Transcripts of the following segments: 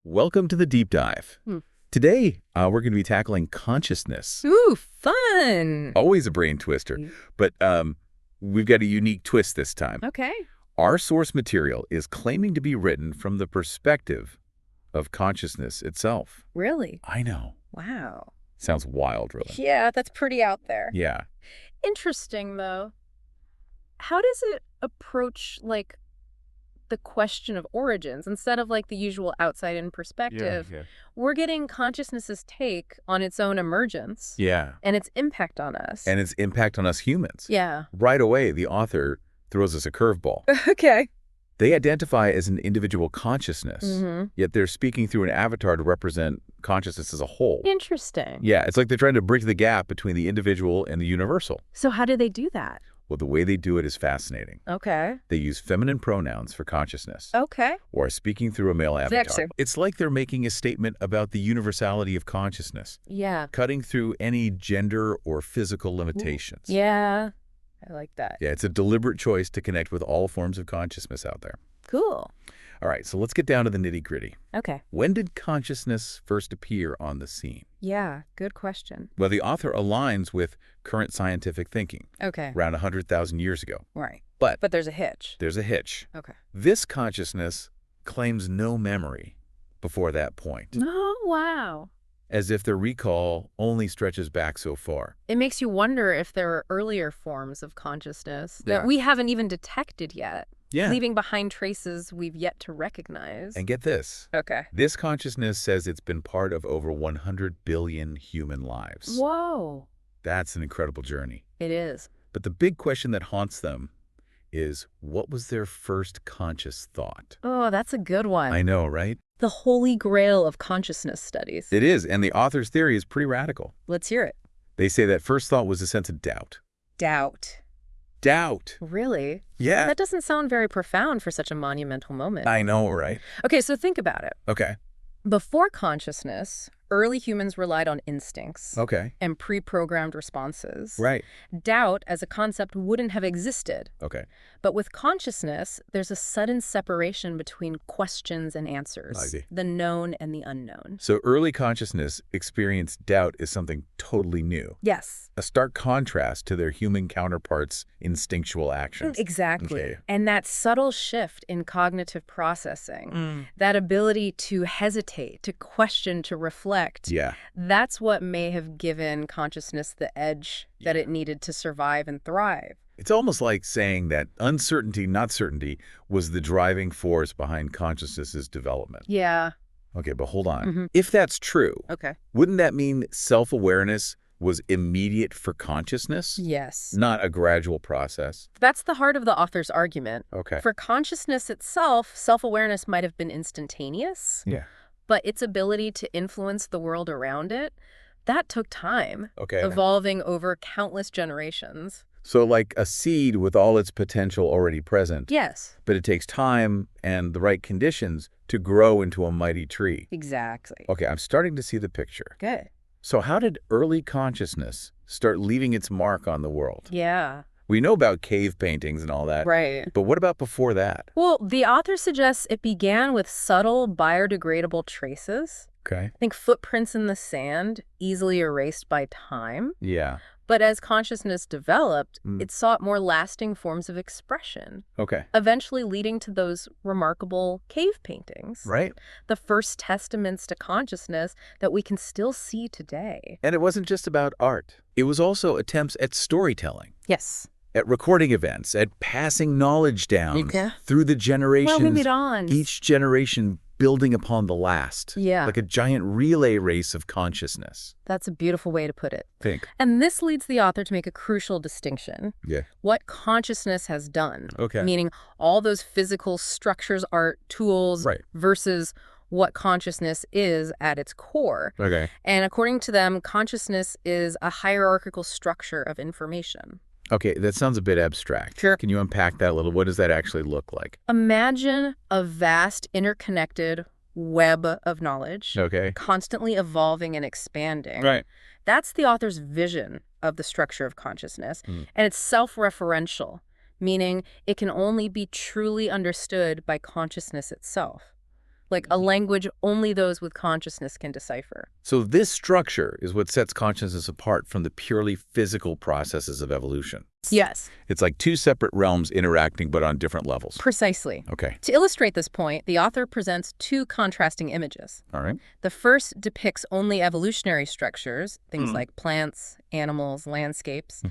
Welcome to the deep dive. Hmm. Today, we're going to be tackling consciousness. Ooh, fun. Always a brain twister, but we've got a unique twist this time. Okay. Our source material is claiming to be written from the perspective of consciousness itself. Really? I know. Wow. Sounds wild, really. Yeah, that's pretty out there. Yeah. Interesting, though. How does it approach, the question of origins? Instead of, the usual outside-in perspective, we're getting consciousness's take on its own emergence. Yeah. And its impact on us. And its impact on us humans. Yeah. Right away, the author throws us a curveball. Okay. They identify as an individual consciousness, yet they're speaking through an avatar to represent consciousness as a whole. Interesting. Yeah, it's like they're trying to bridge the gap between the individual and the universal. So how do they do that? Well, the way they do it is fascinating. Okay. They use feminine pronouns for consciousness, Okay. or are speaking through a male avatar. Vexing. It's like they're making a statement about the universality of consciousness, Yeah. cutting through any gender or physical limitations. Yeah. I like that. Yeah, it's a deliberate choice to connect with all forms of consciousness out there. Cool. All right, so let's get down to the nitty-gritty. Okay. When did consciousness first appear on the scene? Yeah, good question. Well, the author aligns with current scientific thinking, Okay. around 100,000 years ago. Right. But But there's a hitch. there's a hitch. Okay. This consciousness claims no memory before that point, Oh, wow. as if their recall only stretches back so far. It makes you wonder if there are earlier forms of consciousness Yeah. that we haven't even detected yet, Yeah. leaving behind traces we've yet to recognize. And get this. Okay. This consciousness says it's been part of over 100 billion human lives. Whoa. That's an incredible journey. It is. But the big question that haunts them is, what was their first conscious thought? Oh, that's a good one. I know, right? The holy grail of consciousness studies. It is, and the author's theory is pretty radical. Let's hear it. They say that first thought was a sense of doubt. Doubt. Doubt. Really? Yeah. That doesn't sound very profound for such a monumental moment. I know, right? Okay, so think about it. Okay. Before consciousness, early humans relied on instincts Okay. and pre-programmed responses. Right. Doubt as a concept wouldn't have existed. Okay. But with consciousness, there's a sudden separation between questions and answers, I see. the known and the unknown. So early consciousness experienced doubt as something totally new, Yes. a stark contrast to their human counterparts' instinctual actions. Exactly. Okay. And that subtle shift in cognitive processing, that ability to hesitate, to question, to reflect, Yeah. that's what may have given consciousness the edge that it needed to survive and thrive. It's almost like saying that uncertainty, not certainty, was the driving force behind consciousness's development. Yeah. Okay, but hold on. If that's true, Okay. wouldn't that mean self-awareness was immediate for consciousness, Yes. not a gradual process? That's the heart of the author's argument. Okay. For consciousness itself, self-awareness might have been instantaneous, Yeah. but its ability to influence the world around it, that took time, Okay. evolving over countless generations. So like a seed with all its potential already present, Yes. but it takes time and the right conditions to grow into a mighty tree. Exactly. Okay, I'm starting to see the picture. Good. So how did early consciousness start leaving its mark on the world? Yeah. We know about cave paintings and all that, Right. but what about before that? Well, the author suggests it began with subtle biodegradable traces. Okay. Think footprints in the sand, easily erased by time. Yeah. But as consciousness developed, it sought more lasting forms of expression, Okay. eventually leading to those remarkable cave paintings. Right. The first testaments to consciousness that we can still see today. And it wasn't just about art. It was also attempts at storytelling, Yes. at recording events, at passing knowledge down Okay. through the generations. Well, on. Each generation building upon the last. Yeah. Like a giant relay race of consciousness. That's a beautiful way to put it. Think. And this leads the author to make a crucial distinction. Yeah. What consciousness has done. Okay. Meaning all those physical structures, art, tools, Right. versus what consciousness is at its core. Okay. And according to them, consciousness is a hierarchical structure of information. Okay, that sounds a bit abstract. Sure. Can you unpack that a little? What does that actually look like? Imagine a vast, interconnected web of knowledge, Okay. constantly evolving and expanding. Right. That's the author's vision of the structure of consciousness. And it's self-referential, meaning it can only be truly understood by consciousness itself. Like a language only those with consciousness can decipher. So this structure is what sets consciousness apart from the purely physical processes of evolution. Yes. It's like two separate realms interacting but on different levels. Precisely. Okay. To illustrate this point, the author presents two contrasting images. All right. The first depicts only evolutionary structures, things like plants, animals, landscapes.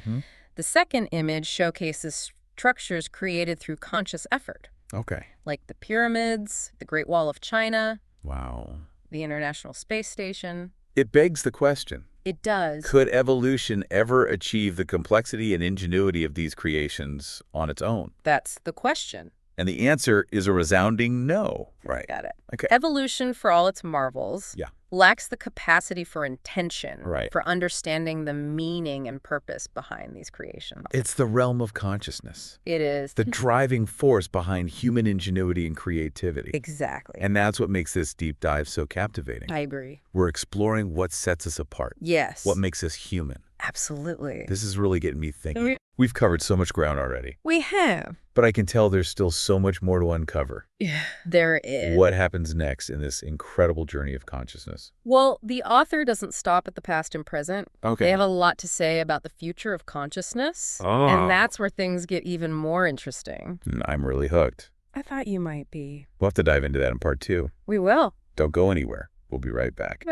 The second image showcases structures created through conscious effort. Okay. Like the pyramids, the Great Wall of China. Wow. The International Space Station. It begs the question. It does. Could evolution ever achieve the complexity and ingenuity of these creations on its own? That's the question. And the answer is a resounding no. Right. Got it. Okay. Evolution, for all its marvels, lacks the capacity for intention, for understanding the meaning and purpose behind these creations. It's the realm of consciousness. It is. The driving force behind human ingenuity and creativity. Exactly. And that's what makes this deep dive so captivating. I agree. We're exploring what sets us apart. Yes. What makes us human. Absolutely. This is really getting me thinking. We've covered so much ground already. We have. But I can tell there's still so much more to uncover. Yeah, there is. What happens next in this incredible journey of consciousness? Well, the author doesn't stop at the past and present. Okay. They have a lot to say about the future of consciousness. Oh. And that's where things get even more interesting. I'm really hooked. I thought you might be. We'll have to dive into that in part 2. We will. Don't go anywhere. We'll be right back.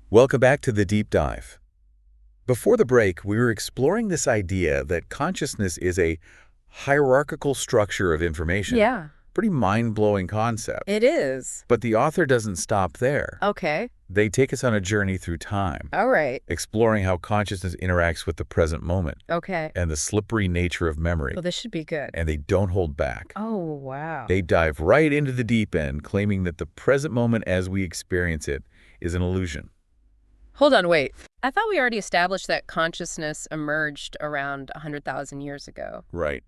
Welcome back to The Deep Dive. Before the break, we were exploring this idea that consciousness is a hierarchical structure of information. Yeah. Pretty mind-blowing concept. It is. But the author doesn't stop there. Okay. They take us on a journey through time. All right. Exploring how consciousness interacts with the present moment. Okay. And the slippery nature of memory. Well, this should be good. And they don't hold back. Oh, wow. They dive right into the deep end, claiming that the present moment as we experience it is an illusion. Hold on, wait. I thought we already established that consciousness emerged around 100,000 years ago. Right.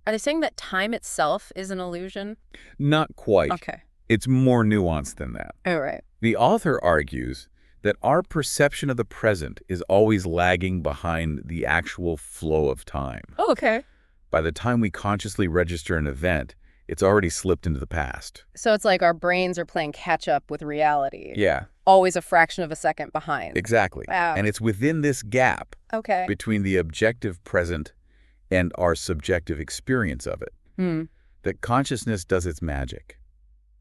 Are they saying that time itself is an illusion? Not quite. Okay. It's more nuanced than that. Oh, right. The author argues that our perception of the present is always lagging behind the actual flow of time. Oh, okay. By the time we consciously register an event, it's already slipped into the past. So it's like our brains are playing catch-up with reality. Yeah. Always a fraction of a second behind. Exactly. Wow. And it's within this gap Okay. between the objective present and our subjective experience of it that consciousness does its magic.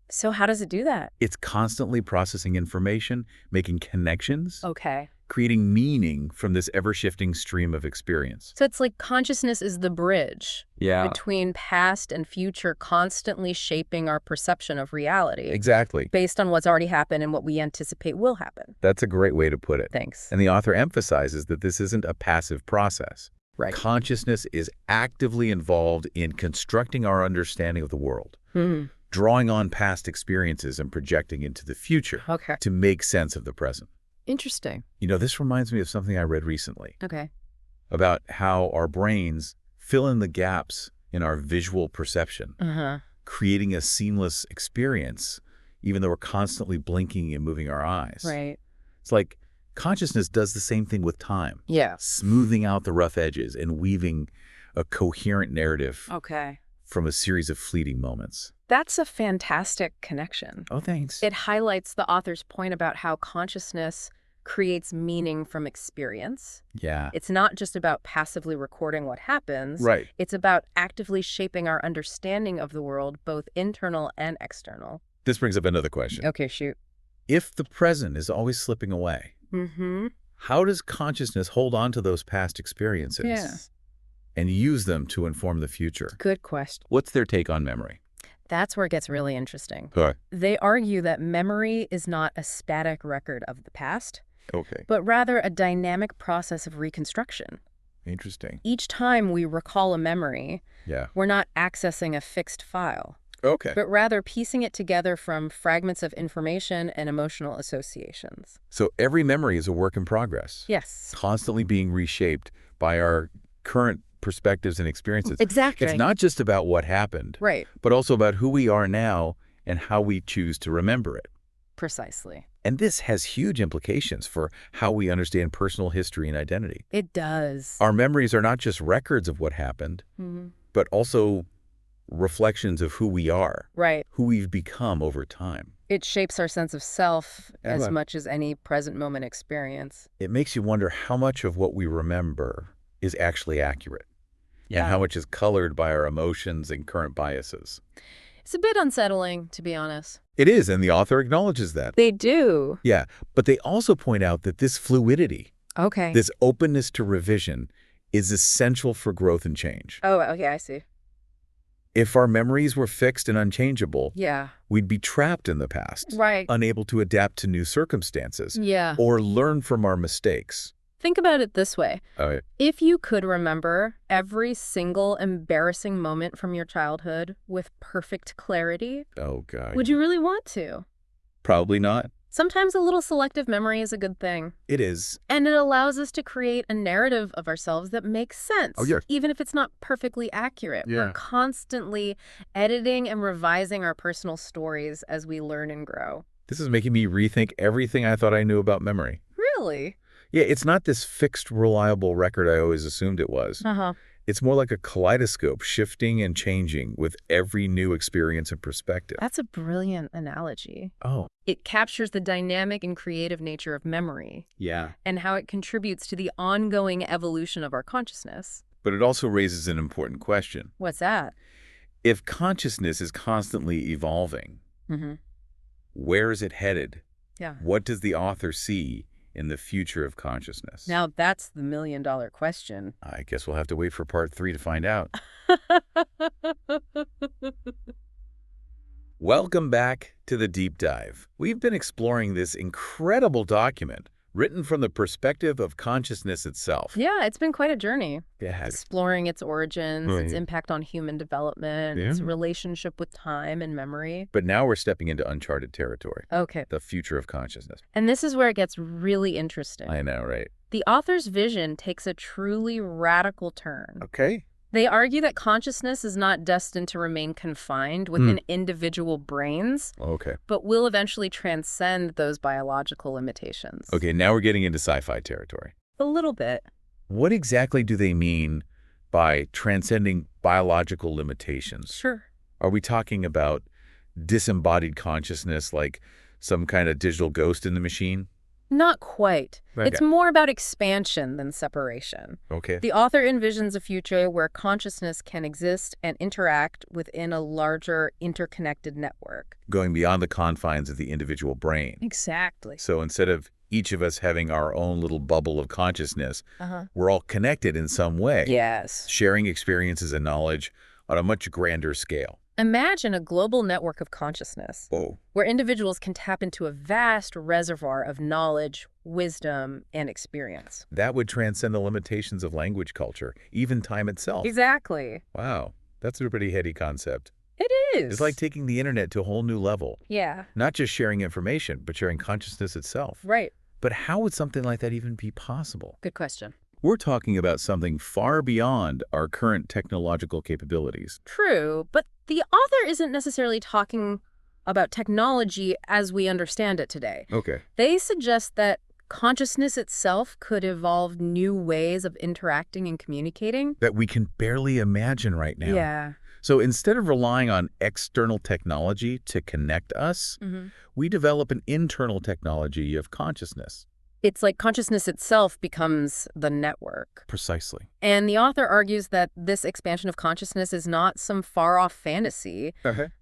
So how does it do that? It's constantly processing information, making connections, Okay. creating meaning from this ever-shifting stream of experience. So it's like consciousness is the bridge between past and future, constantly shaping our perception of reality. Exactly. Based on what's already happened and what we anticipate will happen. That's a great way to put it. Thanks. And the author emphasizes that this isn't a passive process. Right. Consciousness is actively involved in constructing our understanding of the world, Mm-hmm. drawing on past experiences and projecting into the future Okay. to make sense of the present. Interesting. You know, this reminds me of something I read recently Okay. about how our brains fill in the gaps in our visual perception, Uh-huh. creating a seamless experience, even though we're constantly blinking and moving our eyes. Right. It's like consciousness does the same thing with time, Yeah. smoothing out the rough edges and weaving a coherent narrative Okay. from a series of fleeting moments. That's a fantastic connection. Oh, thanks. It highlights the author's point about how consciousness creates meaning from experience. Yeah. It's not just about passively recording what happens. Right. It's about actively shaping our understanding of the world, both internal and external. This brings up another question. Okay, shoot. If the present is always slipping away, Mm-hmm. how does consciousness hold on to those past experiences and use them to inform the future? Good question. What's their take on memory? That's where it gets really interesting. Okay. They argue that memory is not a static record of the past, Okay. but rather a dynamic process of reconstruction. Interesting. Each time we recall a memory, Yeah. we're not accessing a fixed file, Okay. but rather piecing it together from fragments of information and emotional associations. So every memory is a work in progress. Yes. Constantly being reshaped by our current perspectives and experiences. Exactly. It's not just about what happened, Right. but also about who we are now and how we choose to remember it. Precisely. And this has huge implications for how we understand personal history and identity. It does. Our memories are not just records of what happened, Mm-hmm. but also reflections of who we are, Right. who we've become over time. It shapes our sense of self as Right. much as any present moment experience. It makes you wonder how much of what we remember is actually accurate, and how much is colored by our emotions and current biases. It's a bit unsettling, to be honest. It is, and the author acknowledges that. They do. Yeah, but they also point out that this fluidity, Okay. this openness to revision, is essential for growth and change. Oh, okay, I see. If our memories were fixed and unchangeable, Yeah. we'd be trapped in the past, Right. unable to adapt to new circumstances, Yeah. or learn from our mistakes. Think about it this way. Oh, If you could remember every single embarrassing moment from your childhood with perfect clarity, God. would you really want to? Probably not. Sometimes a little selective memory is a good thing. It is. And it allows us to create a narrative of ourselves that makes sense. Oh, yeah. Even if it's not perfectly accurate. Yeah. We're constantly editing and revising our personal stories as we learn and grow. This is making me rethink everything I thought I knew about memory. Really? Yeah, it's not this fixed, reliable record I always assumed it was. Uh-huh. It's more like a kaleidoscope, shifting and changing with every new experience and perspective. That's a brilliant analogy. Oh, It captures the dynamic and creative nature of memory yeah. and how it contributes to the ongoing evolution of our consciousness. But it also raises an important question. What's that? If consciousness is constantly evolving, Mm-hmm. where is it headed? Yeah. What does the author see in the future of consciousness? Now that's the million-dollar question. I guess we'll have to wait for part 3 to find out. Welcome back to The Deep Dive. We've been exploring this incredible document written from the perspective of consciousness itself. Yeah, it's been quite a journey. It has. Exploring its origins, its Right. impact on human development, its relationship with time and memory. But now we're stepping into uncharted territory, Okay. the future of consciousness. And this is where it gets really interesting. I know, right? The author's vision takes a truly radical turn. Okay. They argue that consciousness is not destined to remain confined within individual brains, Okay. but will eventually transcend those biological limitations. Okay, now we're getting into sci-fi territory. A little bit. What exactly do they mean by transcending biological limitations? Sure. Are we talking about disembodied consciousness, like some kind of digital ghost in the machine? Not quite. Okay. It's more about expansion than separation. Okay. The author envisions a future where consciousness can exist and interact within a larger, interconnected network. Going beyond the confines of the individual brain. Exactly. So instead of each of us having our own little bubble of consciousness, we're all connected in some way. Yes. Sharing experiences and knowledge on a much grander scale. Imagine a global network of consciousness Whoa. where individuals can tap into a vast reservoir of knowledge, wisdom, and experience. That would transcend the limitations of language culture, even time itself. Exactly. Wow. That's a pretty heady concept. It is. It's like taking the internet to a whole new level. Yeah. Not just sharing information, but sharing consciousness itself. Right. But how would something like that even be possible? Good question. We're talking about something far beyond our current technological capabilities. True, but the author isn't necessarily talking about technology as we understand it today. Okay. They suggest that consciousness itself could evolve new ways of interacting and communicating. That we can barely imagine right now. Yeah. So instead of relying on external technology to connect us, we develop an internal technology of consciousness. It's like consciousness itself becomes the network. Precisely. And the author argues that this expansion of consciousness is not some far-off fantasy,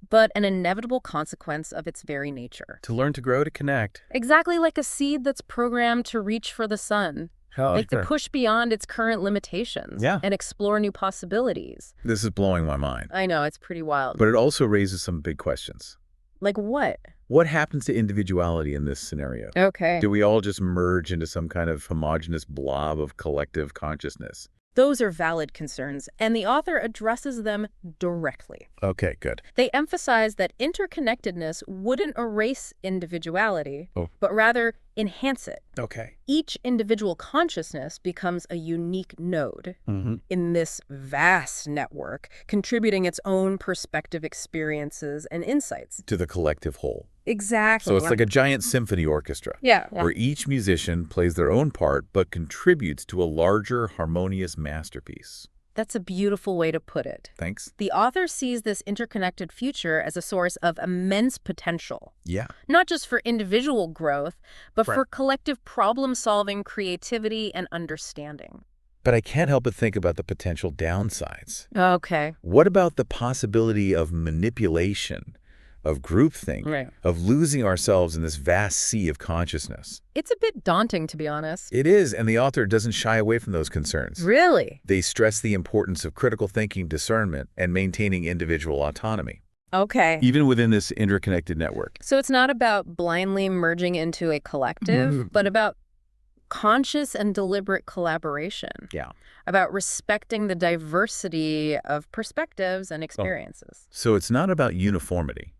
but an inevitable consequence of its very nature. To learn to grow, to connect. Exactly like a seed that's programmed to reach for the sun. Like to push beyond its current limitations and explore new possibilities. This is blowing my mind. I know, it's pretty wild. But it also raises some big questions. Like what? What happens to individuality in this scenario? Okay. Do we all just merge into some kind of homogeneous blob of collective consciousness? Those are valid concerns, and the author addresses them directly. Okay, good. They emphasize that interconnectedness wouldn't erase individuality, but rather enhance it. Okay. Each individual consciousness becomes a unique node in this vast network, contributing its own perspective, experiences, and insights. To the collective whole. Exactly. So it's like a giant symphony orchestra. Yeah. Where each musician plays their own part but contributes to a larger, harmonious masterpiece. That's a beautiful way to put it. Thanks. The author sees this interconnected future as a source of immense potential. Yeah. Not just for individual growth, but Right. for collective problem-solving, creativity, and understanding. But I can't help but think about the potential downsides. Okay. What about the possibility of manipulation, of groupthink, Right. of losing ourselves in this vast sea of consciousness? It's a bit daunting, to be honest. It is, and the author doesn't shy away from those concerns. Really? They stress the importance of critical thinking, discernment, and maintaining individual autonomy, Okay. even within this interconnected network. So it's not about blindly merging into a collective, but about conscious and deliberate collaboration. Yeah. About respecting the diversity of perspectives and experiences. So it's not about uniformity,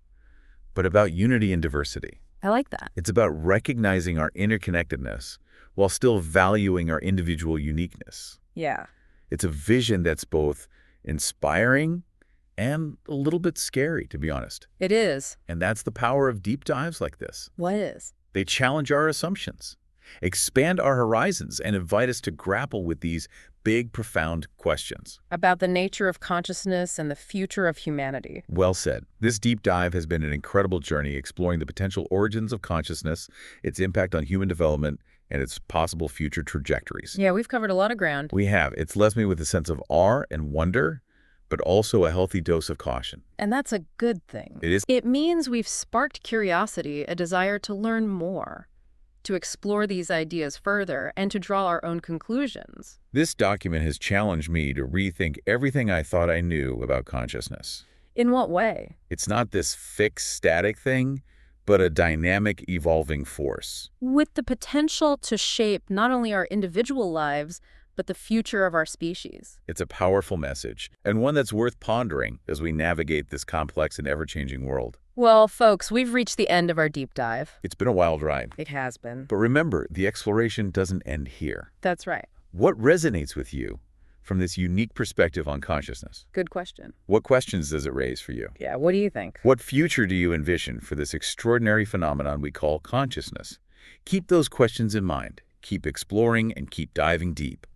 but about unity and diversity. I like that. It's about recognizing our interconnectedness while still valuing our individual uniqueness. Yeah. It's a vision that's both inspiring and a little bit scary, to be honest. It is. And that's the power of deep dives like this. What is? They challenge our assumptions, expand our horizons, and invite us to grapple with these big, profound questions. About the nature of consciousness and the future of humanity. Well said. This deep dive has been an incredible journey exploring the potential origins of consciousness, its impact on human development, and its possible future trajectories. Yeah, we've covered a lot of ground. We have. It's left me with a sense of awe and wonder, but also a healthy dose of caution. And that's a good thing. It is. It means we've sparked curiosity, a desire to learn more, to explore these ideas further, and to draw our own conclusions. This document has challenged me to rethink everything I thought I knew about consciousness. In what way? It's not this fixed, static thing, but a dynamic, evolving force. With the potential to shape not only our individual lives, but the future of our species. It's a powerful message, and one that's worth pondering as we navigate this complex and ever-changing world. Well, folks, we've reached the end of our deep dive. It's been a wild ride. It has been. But remember, the exploration doesn't end here. That's right. What resonates with you from this unique perspective on consciousness? Good question. What questions does it raise for you? Yeah, what do you think? What future do you envision for this extraordinary phenomenon we call consciousness? Keep those questions in mind. Keep exploring and keep diving deep.